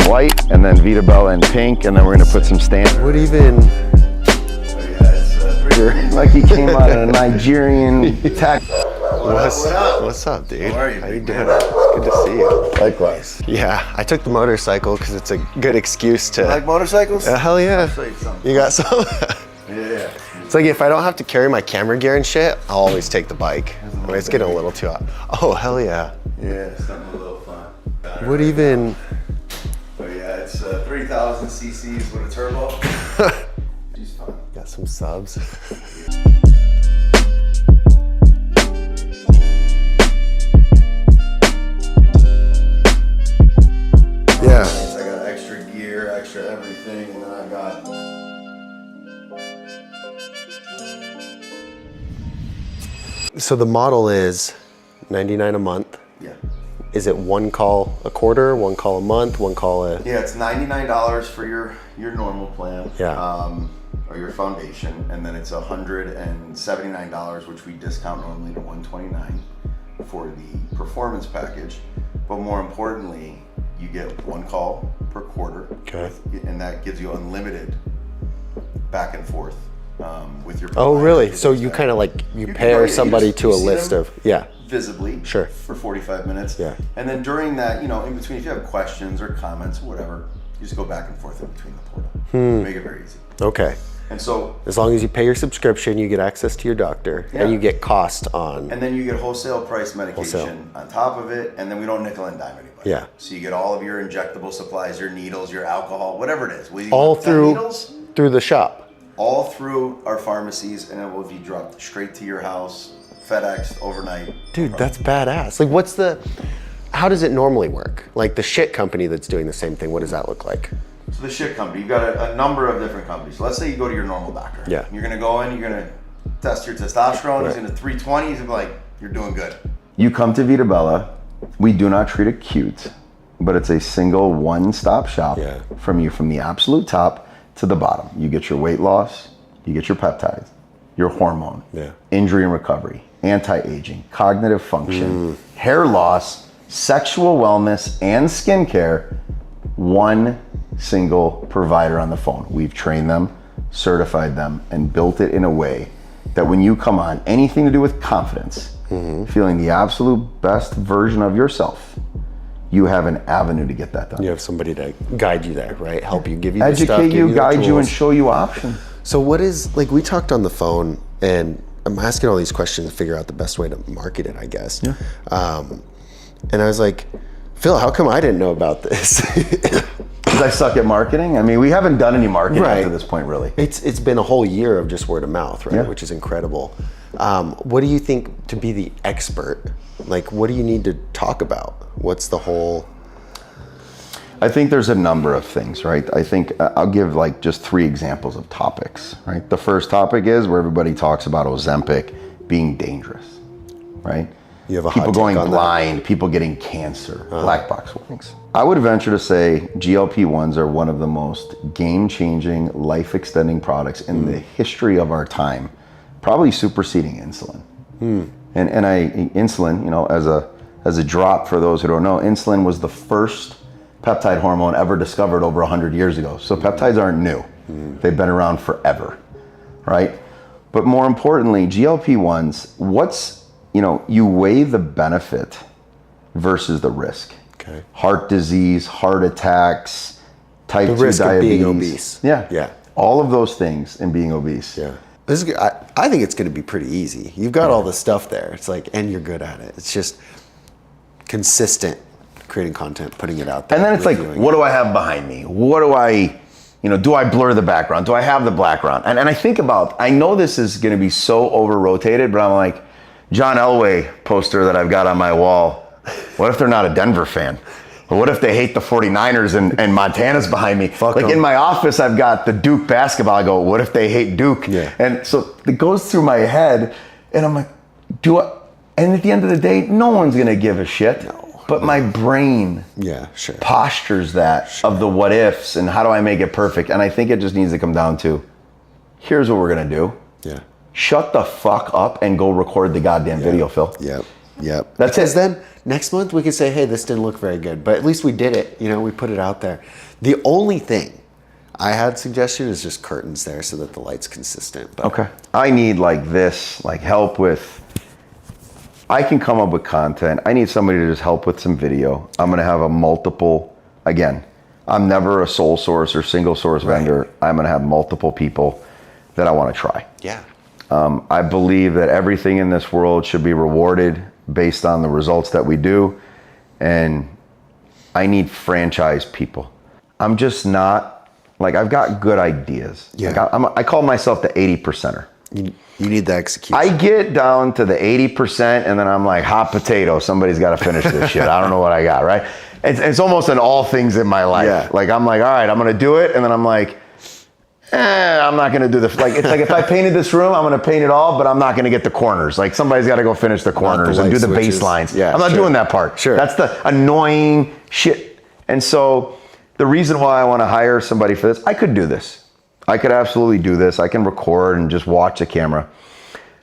white, and then Vita Bella in pink, and then we're gonna put some stamp. What even? Like he came out of a Nigerian tech. What's up, dude? How are you? How you doing? It's good to see you. Likewise. Yeah, I took the motorcycle because it's a good excuse to. You like motorcycles? Hell yeah. I'll show you some. You got some? Yeah. It's like if I don't have to carry my camera gear and shit, I'll always take the bike. When it's getting a little too hot. Oh, hell yeah. Yeah, something a little fun. What even? Oh yeah, it's 3,000 cc's with a turbo. She's fun. Got some subs. Yeah. I got extra gear, extra everything, and then I got. So the model is $99 a month. Yeah. Is it one call a quarter, one call a month, one call a? Yeah, it's $99 for your normal plan. Yeah. Or your foundation, and then it's $179, which we discount normally to $129 for the performance package. But more importantly, you get one call per quarter. Okay. And that gives you unlimited back and forth with your. Oh, really? So you kind of like you pair somebody to a list of visibly. Sure. For 45 minutes. Yeah. And then during that, in between, if you have questions or comments or whatever, you just go back and forth in between the portal. Make it very easy. Okay. And so, as long as you pay your subscription, you get access to your doctor, and you get cost on. And then you get wholesale price medication on top of it, and then we don't nickel and dime anybody. Yeah. So you get all of your injectable supplies, your needles, your alcohol, whatever it is. All through the shop. All through our pharmacies, and it will be dropped straight to your house, FedEx overnight. Dude, that's badass. Like, how does it normally work? Like the shit company that's doing the same thing, what does that look like? So the shit company, you've got a number of different companies. So let's say you go to your normal doctor. Yeah. You're gonna go in, you're gonna test your testosterone, he's gonna 320, he's gonna be like, you're doing good. You come to Vita Bella, we do not treat it cute, but it's a single one-stop shop from the absolute top to the bottom. You get your weight loss, you get your peptides, your hormone, injury and recovery, anti-aging, cognitive function, hair loss, sexual wellness, and skincare. One single provider on the phone. We've trained them, certified them, and built it in a way that when you come on, anything to do with confidence, feeling the absolute best version of yourself, you have an avenue to get that done. You have somebody to guide you there, right? Help you, give you the stuff, educate you, give guide you, tools. and show you options. So what is, like, we talked on the phone, and I'm asking all these questions to figure out the best way to market it, I guess. Yeah. And I was like, Phil, how come I didn't know about this? Because I suck at marketing? I mean, we haven't done any marketing up to this point, really. It's been a whole year of just word of mouth, right? Yeah. Which is incredible. What do you think to be the expert? Like, what do you need to talk about? What's the whole... I think there's a number of things, right? I think I'll give like just 3 examples of topics, right? The first topic is where everybody talks about Ozempic being dangerous, right? You have a people hot take going on blind, people getting cancer, black box warnings. I would venture to say GLP-1s are one of the most game-changing, life-extending products in the history of our time, probably superseding insulin. And insulin, as a drop for those who don't know, insulin was the first peptide hormone ever discovered over 100 years ago. So peptides aren't new. They've been around forever, right? But more importantly, GLP-1s, you weigh the benefit versus the risk. Okay. Heart disease, heart attacks, type 2 risk diabetes. Of being obese. Yeah. All of those things and being obese. Yeah. This is, I think it's going to be pretty easy. You've got all the stuff there. It's like, and you're good at it. It's just consistent creating content, putting it out there. And then it's like, what do I have behind me? What do I, do I blur the background? Do I have the background? And I think I know this is going to be so over-rotated, but I'm like, John Elway poster that I've got on my wall. What if they're not a Denver fan? Or what if they hate the 49ers and Montana's behind me? Fuck like 'em. in my office, I've got the Duke basketball. I go, what if they hate Duke? Yeah. And so it goes through my head, and I'm like, and at the end of the day, no one's going to give a shit. No. But my brain postures that of the what ifs and how do I make it perfect. And I think it just needs to come down to, here's what we're going to do. Yeah. Shut the fuck up and go record the goddamn video, Phil. Yep. Yep. That's because it. then next month we could say, hey, this didn't look very good, but at least we did it. You know, we put it out there. The only thing I had suggestion is just curtains there so that the light's consistent. But Okay. I need like this, like help with, I can come up with content. I need somebody to just help with some video. I'm going to have a multiple, again, I'm never a sole source or single source vendor. I'm going to have multiple people that I want to try. Yeah. I believe that everything in this world should be rewarded based on the results that we do. And I need franchise people. I'm just not, like, I've got good ideas. Yeah. Like I call myself the 80%er. You need the execution. I get down to the 80% and then I'm like, hot potato, somebody's got to finish this shit. I don't know what I got, right? It's almost in all things in my life. Yeah. Like, I'm like, all right, I'm going to do it. And then I'm like, I'm not going to do the, like, it's like if I painted this room, I'm going to paint it all, but I'm not going to get the corners. Like, somebody's got to go finish the corners and do the baselines. Yeah, I'm not doing that part. Sure. That's the annoying shit. And so the reason why I want to hire somebody for this, I could do this. I could absolutely do this. I can record and just watch the camera.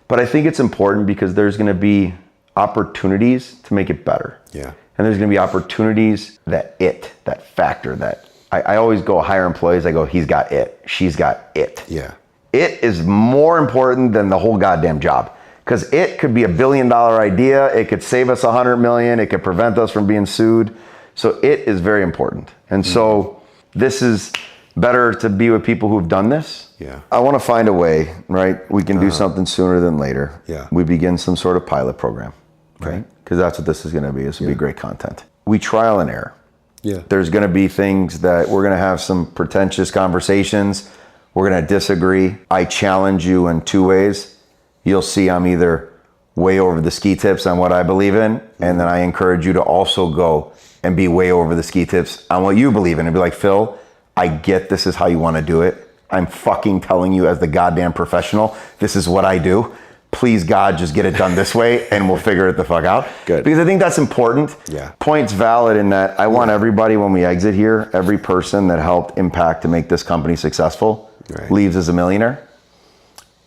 But I think it's important because there's going to be opportunities to make it better. Yeah. And there's going to be opportunities that factor that I always go hire employees. I go, he's got it. She's got it. Yeah. It is more important than the whole goddamn job. Because it could be $1 billion idea. It could save us $100 million. It could prevent us from being sued. So it is very important. And so this is better to be with people who've done this. Yeah. I want to find a way, right? We can do something sooner than later. Yeah. We begin some sort of pilot program, right? Because that's what this is going to be. This will be great content. We trial and error. Yeah. There's going to be things that we're going to have some pretentious conversations. We're going to disagree. I challenge you in two ways. You'll see I'm either way over the ski tips on what I believe in, and then I encourage you to also go and be way over the ski tips on what you believe in and be like, Phil, I get this is how you want to do it. I'm fucking telling you as the goddamn professional, this is what I do. Please, God, just get it done this way and we'll figure it the fuck out. Good. Because I think that's important. Yeah. Point's valid in that I want everybody when we exit here, every person that helped impact to make this company successful leaves as a millionaire.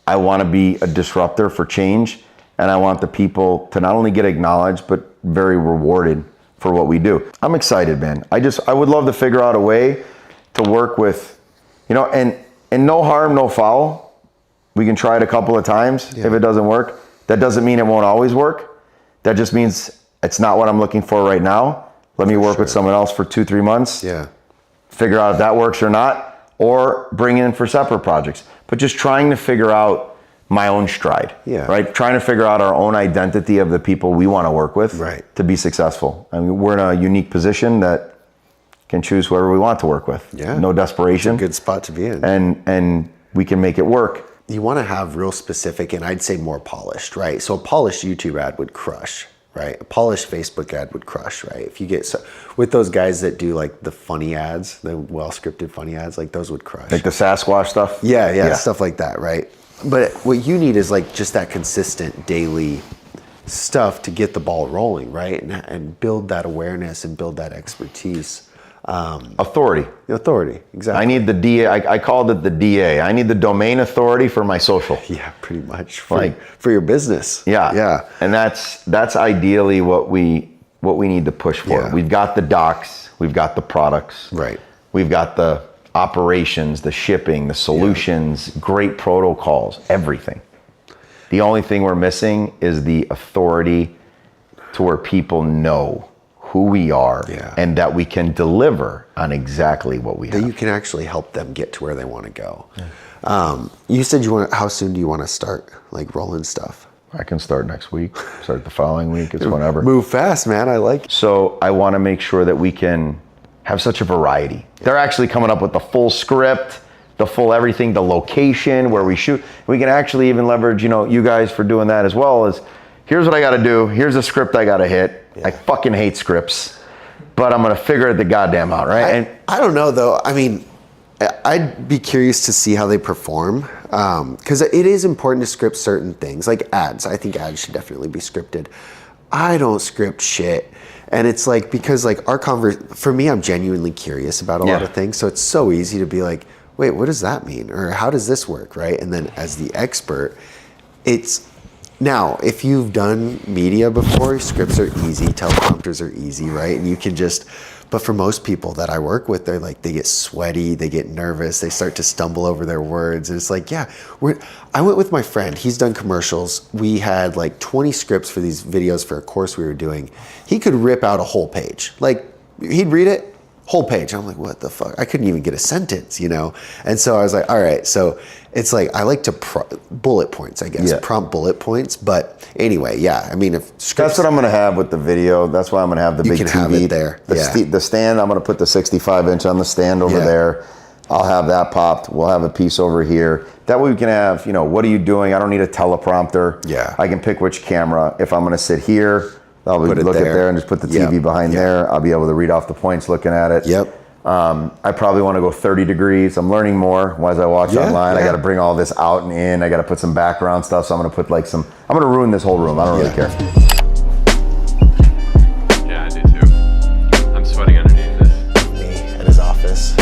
I want to be a disruptor for change, and I want the people to not only get acknowledged, but very rewarded for what we do. I'm excited, man. I would love to figure out a way to work with, and no harm, no foul. We can try it a couple of times. If it doesn't work, that doesn't mean it won't always work. That just means it's not what I'm looking for right now. Let me work with someone else for 2-3 months. Yeah. Figure out if that works or not, or bring in for separate projects. But just trying to figure out my own stride. Yeah. Right? Trying to figure out our own identity of the people we want to work with to be successful. I mean, we're in a unique position that can choose whoever we want to work with. Yeah. No desperation. It's a good spot to be in. And we can make it work. You want to have real specific, and I'd say more polished, right? So a polished YouTube ad would crush, right? A polished Facebook ad would crush, right? If you get with those guys that do like the funny ads, the well-scripted funny ads, like those would crush. Like the Sasquatch stuff? Yeah, stuff like that, right? But what you need is like just that consistent daily stuff to get the ball rolling, right? And build that awareness and build that expertise. Authority. The authority, exactly. I need the DA. I called it the DA. I need the domain authority for my social. Yeah, pretty much. For your business. Yeah. And that's ideally what we need to push for. Yeah. We've got the docs. We've got the products. Right. We've got the operations, the shipping, the solutions, great protocols, everything. The only thing we're missing is the authority to where people know who we are and that we can deliver on exactly what we have. That you can actually help them get to where they want to go. You said how soon do you want to start like rolling stuff? I can start next week, start the following week, it's whenever. Move fast, man, I like it. So I want to make sure that we can have such a variety. They're actually coming up with the full script, the full everything, the location, where we shoot. We can actually even leverage, you guys for doing that as well. As here's what I got to do. Here's a script I got to hit. I fucking hate scripts, but I'm going to figure it the goddamn out, right? I don't know though. I mean, I'd be curious to see how they perform, because it is important to script certain things, like ads. I think ads should definitely be scripted. I don't script shit. And it's like, because like for me, I'm genuinely curious about a lot of things. So it's so easy to be like, wait, what does that mean? Or how does this work, right? And then as the expert, it's Now, if you've done media before, scripts are easy, teleprompters are easy, right? And you can just, but for most people that I work with, they're like, they get sweaty, they get nervous, they start to stumble over their words. And it's like, yeah, I went with my friend, he's done commercials. We had like 20 scripts for these videos for a course we were doing. He could rip out a whole page. Like, he'd read it, whole page. I'm like, what the fuck? I couldn't even get a sentence, you know? And so I was like, all right, so it's like, I like to bullet points, I guess, prompt bullet points. But anyway, yeah, I mean, if scripts, that's what I'm gonna have with the video. That's why I'm gonna have the big TV. Have it there. The stand, I'm gonna put the 65-inch on the stand over there. I'll have that popped. We'll have a piece over here. That way we can have, you know, what are you doing? I don't need a teleprompter. Yeah. I can pick which camera. If I'm gonna sit here, I'll look at there and just put the TV behind there. I'll be able to read off the points looking at it. Yep. I probably want to go 30 degrees. I'm learning more as I watch online. I got to bring all this out and in. I got to put some background stuff. So I'm going to put like I'm going to ruin this whole room. I don't really care. Yeah, I do too. I'm sweating underneath this. Me at his office.